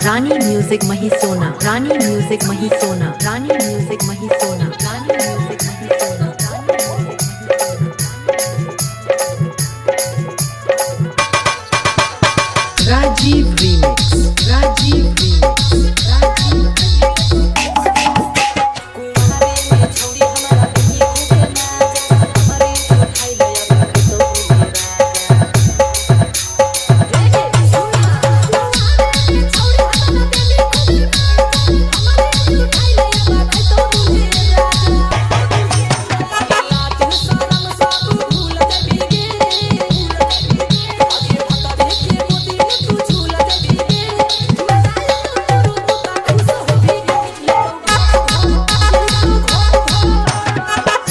रानी music मही सोना, रानी music मही सोना, रानी म्यूजिक मही सोना, रानी म्यूजिक मही सोना। राजीव रीमिक्स, राजीव रीमिक्स, राजीव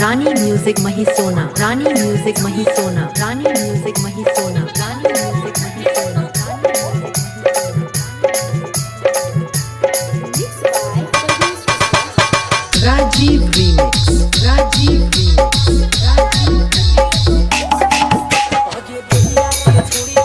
रानी म्यूजिक मही सोना, रानी म्यूजिक मही सोना, रानी म्यूजिक मही सोना, रानी म्यूजिक मही सोना। Rajeev remix, Rajeev remix, Rajeev remix.